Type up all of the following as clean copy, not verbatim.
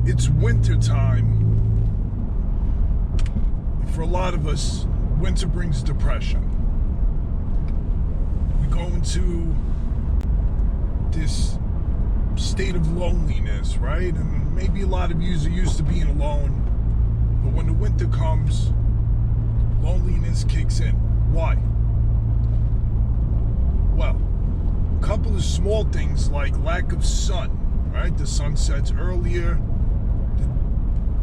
It's winter time. For a lot of us, winter brings depression. We go into this state of loneliness, right? And maybe a lot of you are used to being alone, but when the winter comes, loneliness kicks in. Why? Well, a couple of small things like lack of sun, right? The sun sets earlier, the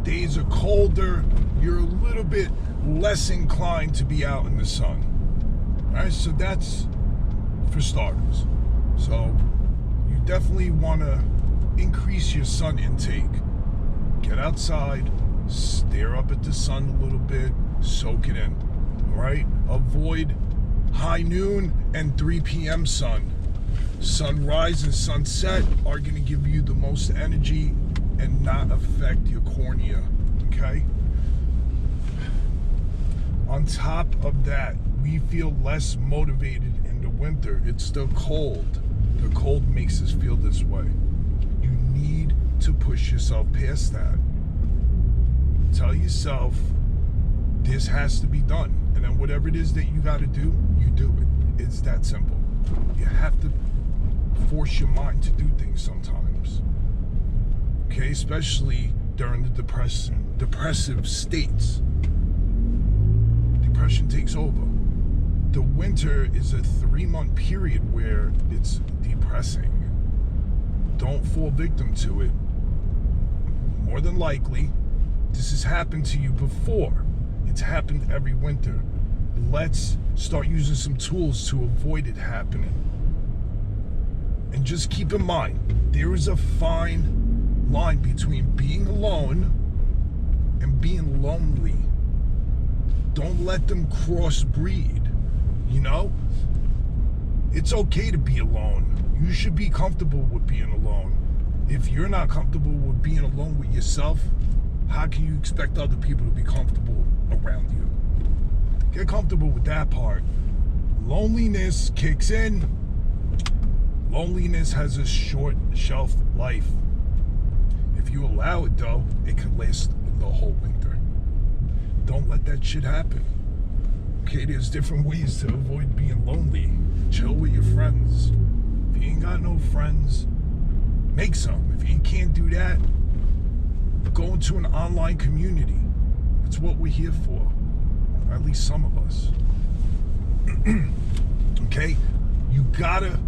days are colder, you're a little bit less inclined to be out in the sun, right? So that's for starters. So you definitely want to increase your sun intake. Get outside, stare up at the sun a little bit, soak it in, all right? Avoid high noon and 3 p.m. sun. Sunrise and sunset are going to give you the most energy and not affect your cornea, okay? On top of that, we feel less motivated in the winter. It's the cold. The cold makes us feel this way. You need to push yourself past that. Tell yourself, this has to be done. And then whatever it is that you got to do, you do it. It's that simple. You have to force your mind to do things sometimes. Okay, especially during the depressive states. Depression takes over. The winter is a 3-month period where it's depressing. Don't fall victim to it. More than likely, this has happened to you before. It's happened every winter. Let's start using some tools to avoid it happening. And just keep in mind, there is a fine line between being alone and being lonely. Don't let them crossbreed, you know? It's okay to be alone. You should be comfortable with being alone. If you're not comfortable with being alone with yourself, how can you expect other people to be comfortable around you? Get comfortable with that part. Loneliness kicks in. Loneliness has a short shelf life. If you allow it though, it can last the whole winter. Don't let that shit happen. Okay, there's different ways to avoid being lonely. Chill with your friends. If you ain't got no friends, make some. If you can't do that, go into an online community. That's what we're here for. Or at least some of us. Okay? You gotta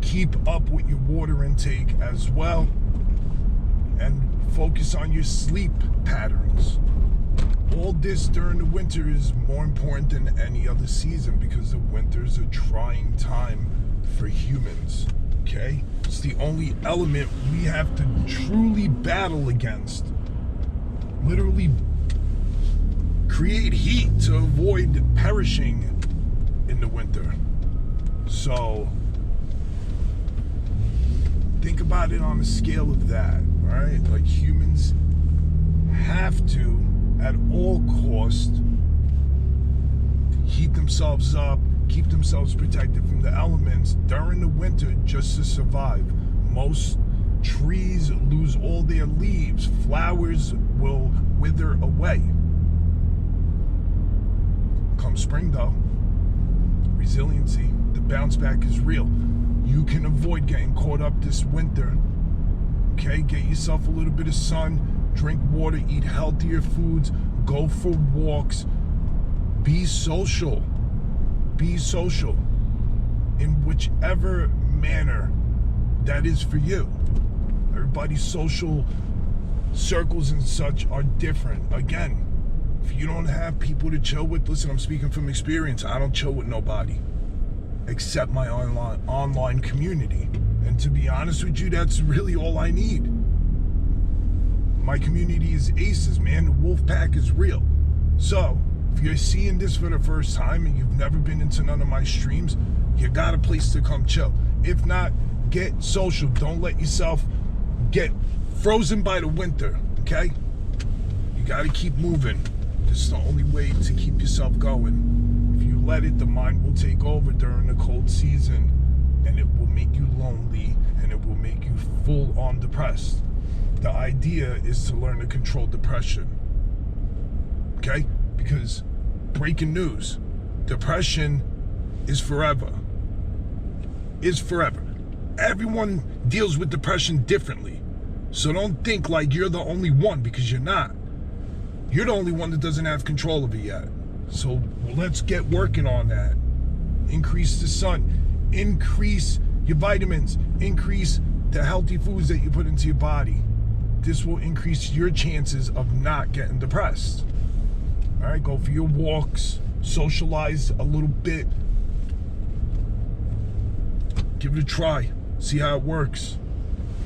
keep up with your water intake as well. And focus on your sleep patterns. All this during the winter is more important than any other season because the winter is a trying time for humans, okay? It's the only element we have to truly battle against. Literally create heat to avoid perishing in the winter. So think about it on a scale of that, right? Like humans have to, at all costs, heat themselves up, keep themselves protected from the elements during the winter just to survive. Most trees lose all their leaves. Flowers will wither away. Come spring though, resiliency, the bounce back is real. You can avoid getting caught up this winter. Okay, get yourself a little bit of sun, drink water, eat healthier foods, go for walks, be social. Be social in whichever manner that is for you. Everybody's social circles and such are different. Again, if you don't have people to chill with, listen, I'm speaking from experience. I don't chill with nobody except my online community. And to be honest with you, that's really all I need. My community is aces, man. The wolf pack is real. So if you're seeing this for the first time and you've never been into none of my streams, you got a place to come chill. If not, get social. Don't let yourself get frozen by the winter, okay? You got to keep moving. This is the only way to keep yourself going. If you let it, the mind will take over during the cold season, and it will make you lonely, and it will make you full on depressed. the idea is to learn to control depression. Okay? Because breaking news, depression is forever. Is forever. Everyone deals with depression differently. So don't think like you're the only one, because you're not. You're the only one that doesn't have control of it yet. So let's get working on that. Increase the sun. Increase your vitamins. Increase the healthy foods that you put into your body. This will increase your chances of not getting depressed. All right, go for your walks. Socialize a little bit. Give it a try. See how it works.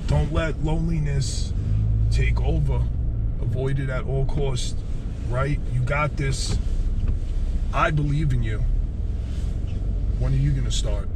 Don't let loneliness take over. Avoid it at all costs. Right? You got this. I believe in you. When are you going to start?